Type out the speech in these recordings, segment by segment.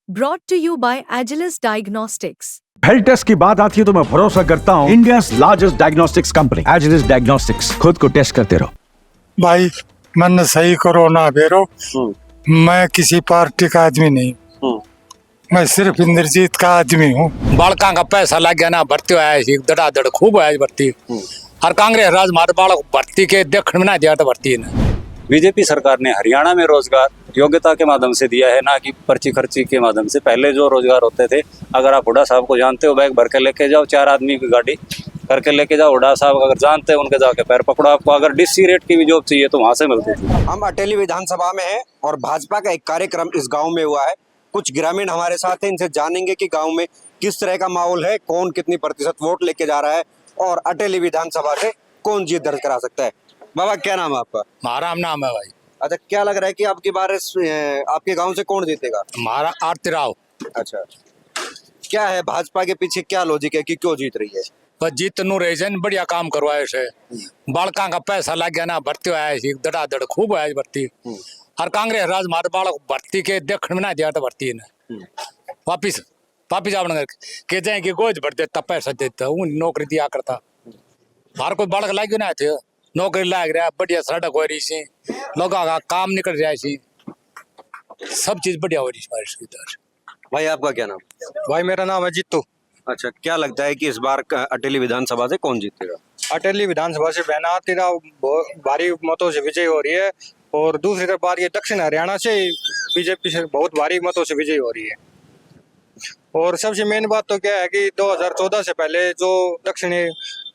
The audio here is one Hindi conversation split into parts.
Brought to you by Agilus Diagnostics. Health test की बात आती है तो मैं भरोसा करता हूँ India largest diagnostics company Agilus diagnostics. खुद को टेस्ट करते रहो भाई। मन सही करो ना बेरो। मैं किसी पार्टी का आदमी नहीं, मैं सिर्फ इंद्रजीत का आदमी हूँ। बालका का पैसा लग गया ना, भर्ती आया धड़ाधड़ खूब आया भर्ती। और कांग्रेस राज मारे बालक भर्ती के देखने में ना दिया तो भर्ती ने। बीजेपी सरकार ने हरियाणा में रोजगार योग्यता के माध्यम से दिया है, ना कि पर्ची खर्ची के माध्यम से। पहले जो रोजगार होते थे, अगर आप हुड्डा साहब को जानते हो, बैग भर के लेके जाओ, 4 आदमी की गाड़ी करके लेके जाओ। हुड्डा साहब अगर जानते हैं, उनके जाके पैर पकड़ो। आपको अगर डीसी रेट की भी जॉब चाहिए तो वहां से मिलती थी। हम अटेली विधानसभा में हैं और भाजपा का एक कार्यक्रम इस गांव में हुआ है। कुछ ग्रामीण हमारे साथ हैं, इनसे जानेंगे कि गांव में किस तरह का माहौल है, कौन कितनी प्रतिशत वोट लेके जा रहा है और अटेली विधानसभा से कौन जीत दर्ज करा सकता है। बाबा, क्या नाम है आपका? हमारा नाम है भाई। अच्छा, क्या लग रहा है कि आपकी बार आपके गांव से कौन जीतेगा? हमारा आरती राव। अच्छा, क्या है भाजपा के पीछे, क्या लॉजिक है कि क्यों जीत रही है? बस जीत नू रही है, बढ़िया काम करवाए से। बालका का पैसा लग गया ना, भर्ती आया धड़ाधड़ खूब आया भर्ती। और कांग्रेस राज मारे बालक भर्ती के देखने में ना दिया तो भर्ती ने वापिस आपने के जाए कि गोज भर देता, पैसा देता हूँ, नौकरी दिया करता। हर कोई बालक लाग ना थे, नौकरी लाग रहा, बढ़िया सड़क हो रही सी, लोगों का काम निकल रहा सी, सब चीज बढ़िया हो रही है। भाई, आपका क्या नाम? भाई, मेरा नाम है जीतू। अच्छा, क्या लगता है कि इस बार अटेली विधानसभा से कौन जीतेगा? अटेली विधानसभा से बहना तेरा भारी मतों से विजय हो रही है और दूसरी तरफ बात ये दक्षिण हरियाणा से बीजेपी से बहुत भारी मतों से विजय हो रही है। और सबसे मेन बात तो क्या है कि 2014 से पहले जो दक्षिणी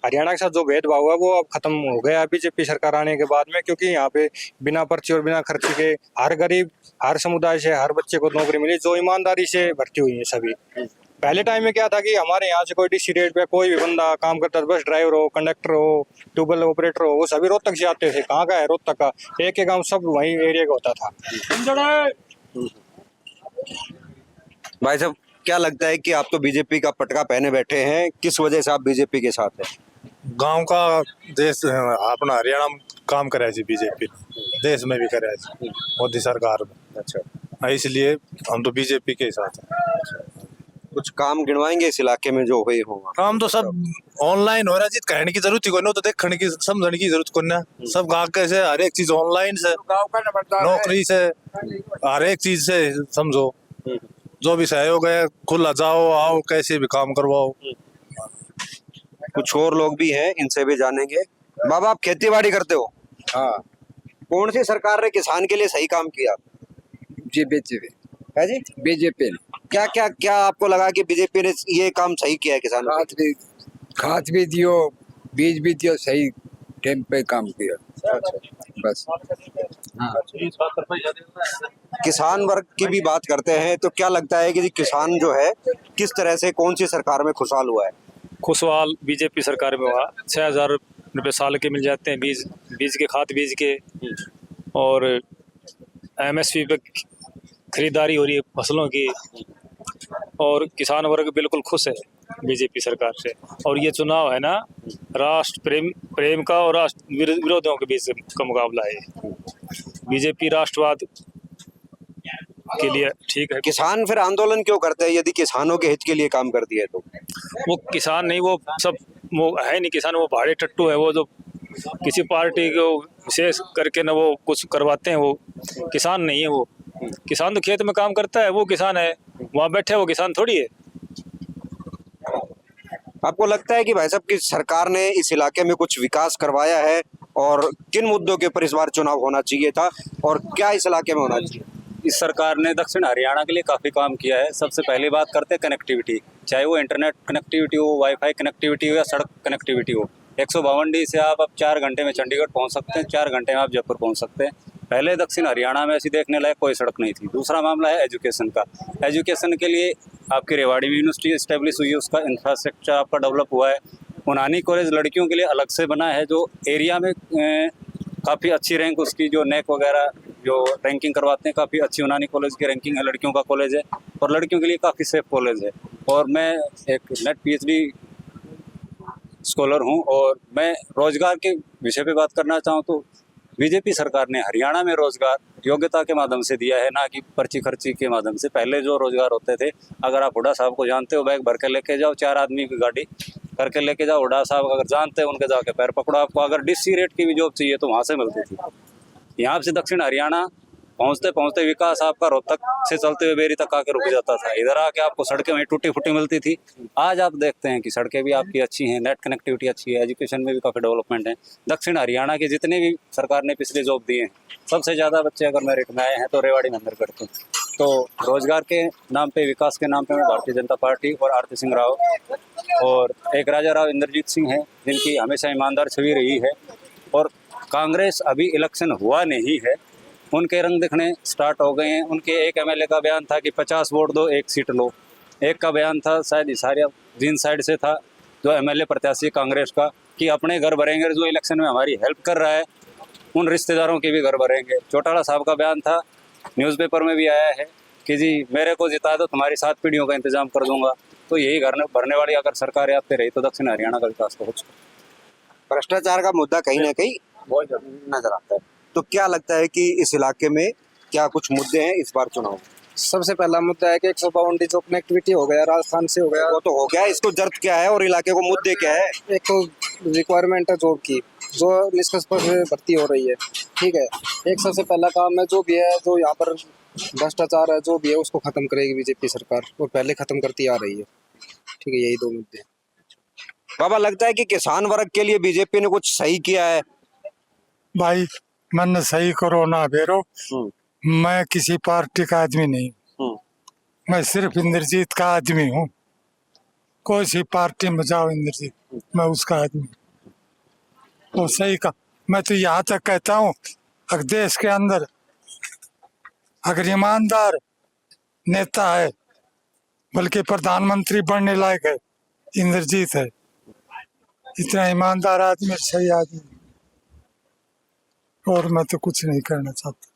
हरियाणा के साथ जो भेदभाव हुआ वो अब खत्म हो गया बीजेपी सरकार आने के बाद में, क्योंकि यहाँ पे बिना पर्ची और बिना खर्ची के हर गरीब, हर समुदाय से हर बच्चे को नौकरी मिली, जो ईमानदारी से भर्ती हुई है सभी। पहले टाइम में क्या था कि हमारे यहाँ से कोई डीसी रेट पे कोई भी बंदा काम करता था, बस ड्राइवर हो, कंडक्टर हो, ट्यूबवेल ऑपरेटर हो, वो सभी रोहतक से आते थे। कहाँ का है रोहतक का, एक गाँव सब वही एरिया का होता था। भाई साहब, क्या लगता है कि आप तो बीजेपी का पटका पहने बैठे हैं, किस वजह से आप बीजेपी के साथ हैं? गांव का देश अपना हरियाणा में काम करे बीजेपी, देश में भी करे मोदी सरकार में। अच्छा, इसलिए हम तो बीजेपी के साथ हैं। कुछ काम गिनवाएंगे इस इलाके में जो हुए होगा? काम तो सब ऑनलाइन हो रहा है, कहने की जरूरत ही कोई, तो देखने की समझने की जरूरत कोई ना। सब गाँव से हर एक चीज ऑनलाइन से, नौकरी से, हर एक चीज से समझो। जो भी सहयोग है, खुला जाओ आओ, कैसे भी काम करवाओ। कुछ और लोग भी हैं, इनसे भी जानेंगे। बाबा, आप खेती बाड़ी करते हो? हाँ कौन सी सरकार ने किसान के लिए सही काम किया? जी, बीजेपी है जी, बीजेपी क्या क्या क्या आपको लगा कि बीजेपी ने ये काम सही किया है किसानों के लिए? खाद भी दियो, बीज भी दियो, सही टाइम पे काम किया। बस हाँ। किसान वर्ग की भी बात करते हैं तो क्या लगता है कि किसान जो है किस तरह से, कौन सी सरकार में खुशहाल हुआ है? खुशहाल बीजेपी सरकार में हुआ। 6,000 रुपये साल के मिल जाते हैं, बीज के, खाद बीज के, और MSP पे खरीदारी हो रही है फसलों की, और किसान वर्ग बिल्कुल खुश है बीजेपी सरकार से। और ये चुनाव है ना, राष्ट्र प्रेम का और राष्ट्र विरोधियों के बीच का मुकाबला है। बीजेपी राष्ट्रवाद के लिए ठीक है। किसान फिर आंदोलन क्यों करते हैं यदि किसानों के हित के लिए काम करती है तो? वो किसान नहीं, वो सब वो है नहीं किसान, वो भाड़े टट्टू है। वो जो किसी पार्टी को विशेष करके ना वो कुछ करवाते हैं, वो किसान नहीं है। वो किसान तो खेत में काम करता है, वो किसान है। वहाँ बैठे वो किसान थोड़ी है। आपको लगता है कि भाई साहब की सरकार ने इस इलाके में कुछ विकास करवाया है, और किन मुद्दों के ऊपर इस बार चुनाव होना चाहिए था और क्या इस इलाके में होना चाहिए? इस सरकार ने दक्षिण हरियाणा के लिए काफ़ी काम किया है। सबसे पहली बात करते हैं कनेक्टिविटी, चाहे वो इंटरनेट कनेक्टिविटी हो, वाईफाई कनेक्टिविटी हो या सड़क कनेक्टिविटी हो। 152D से आप अब 4 घंटे में चंडीगढ़ पहुंच सकते हैं, 4 घंटे में आप जयपुर पहुंच सकते हैं। पहले दक्षिण हरियाणा में ऐसी देखने लायक कोई सड़क नहीं थी। दूसरा मामला है एजुकेशन का। एजुकेशन के लिए आपकी रेवाड़ी में यूनिवर्सिटी इस्टेब्लिश हुई है, उसका इंफ्रास्ट्रक्चर आपका डेवलप हुआ है। उनानी कॉलेज लड़कियों के लिए अलग से बना है, जो एरिया में काफ़ी अच्छी रैंक उसकी, जो नेक वगैरह जो रैंकिंग करवाते हैं, काफ़ी अच्छी उनानी कॉलेज की रैंकिंग है। लड़कियों का कॉलेज है और लड़कियों के लिए काफ़ी सेफ कॉलेज है। और मैं एक नेट PhD स्कॉलर हूं, और मैं रोजगार के विषय पे बात करना चाहूँ तो बीजेपी सरकार ने हरियाणा में रोजगार योग्यता के माध्यम से दिया है, ना कि पर्ची खर्ची के माध्यम से। पहले जो रोजगार होते थे, अगर आप हुड्डा साहब को जानते हो, बैग भर के लेके जाओ, 4 आदमी की गाड़ी करके लेके जाओ, हुड्डा साहब अगर जानते हैं उनके जाके पैर पकड़ो। आपको अगर डिस्सी रेट की भी जॉब चाहिए तो वहाँ से मिलती थी। यहाँ से दक्षिण हरियाणा पहुँचते पहुँचते विकास आपका रोहतक से चलते हुए बेरी तक आके रुक जाता था। इधर आके आपको सड़कें वहीं टूटी फूटी मिलती थी। आज आप देखते हैं कि सड़कें भी आपकी अच्छी हैं, नेट कनेक्टिविटी अच्छी है, एजुकेशन में भी काफ़ी डेवलपमेंट है। दक्षिण हरियाणा के जितने भी सरकार ने पिछले जॉब दिए हैं, सबसे ज़्यादा बच्चे अगर मेरिट में आए हैं तो रेवाड़ी में अंदर करते हैं। तो रोजगार के नाम पे, विकास के नाम पे मैं भारतीय जनता पार्टी और आरती सिंह राव और एक राजा राव इंद्रजीत सिंह हैं, जिनकी हमेशा ईमानदार छवि रही है। और कांग्रेस अभी इलेक्शन हुआ नहीं है, उनके रंग दिखने स्टार्ट हो गए हैं। उनके एक एमएलए का बयान था कि 50 वोट दो 1 सीट लो। एक का बयान था शायद इसारिया जीन साइड से था, जो एमएलए प्रत्याशी कांग्रेस का, कि अपने घर भरेंगे, जो इलेक्शन में हमारी हेल्प कर रहा है उन रिश्तेदारों के भी घर भरेंगे। चौटाला साहब का बयान था, न्यूज़पेपर में भी आया है कि जी मेरे को जिता दो, तुम्हारी 7 पीढ़ियों का इंतजाम कर दूंगा। तो यही घर भरने वाली अगर सरकार आते रही तो दक्षिण हरियाणा का विकास तो हो सकता। भ्रष्टाचार का मुद्दा कहीं ना कहीं बहुत ज़्यादा नजर आता है। तो क्या लगता है कि इस इलाके में क्या कुछ मुद्दे हैं इस बार चुनाव में? सबसे पहला मुद्दा है कि 152 जो कनेक्टिविटी हो गया, राजस्थान से हो गया। वो तो हो गया, इसको जरूरत क्या है और इलाके को मुद्दे क्या है? एक तो रिक्वायरमेंट है जॉब की, जो निष्पक्ष भर्ती हो रही है, ठीक है। एक सबसे पहला काम है जो भी है, जो यहाँ पर भ्रष्टाचार है जो भी है उसको खत्म करेगी बीजेपी सरकार, और पहले खत्म करती आ रही है, ठीक है। यही 2 मुद्दे। बाबा, लगता है कि किसान वर्ग के लिए बीजेपी ने कुछ सही किया है? भाई मन सही करो ना बेरो, मैं किसी पार्टी का आदमी नहीं, मैं सिर्फ इंद्रजीत का आदमी हूँ। कोई सी पार्टी में जाओ इंद्रजीत, मैं उसका आदमी। वो सही का, मैं तो यहाँ तक कहता हूँ अगर देश के अंदर अगर ईमानदार नेता है, बल्कि प्रधानमंत्री बनने लायक है, इंद्रजीत है। इतना ईमानदार आदमी, सही आदमी, और मैं तो कुछ नहीं करना चाहता।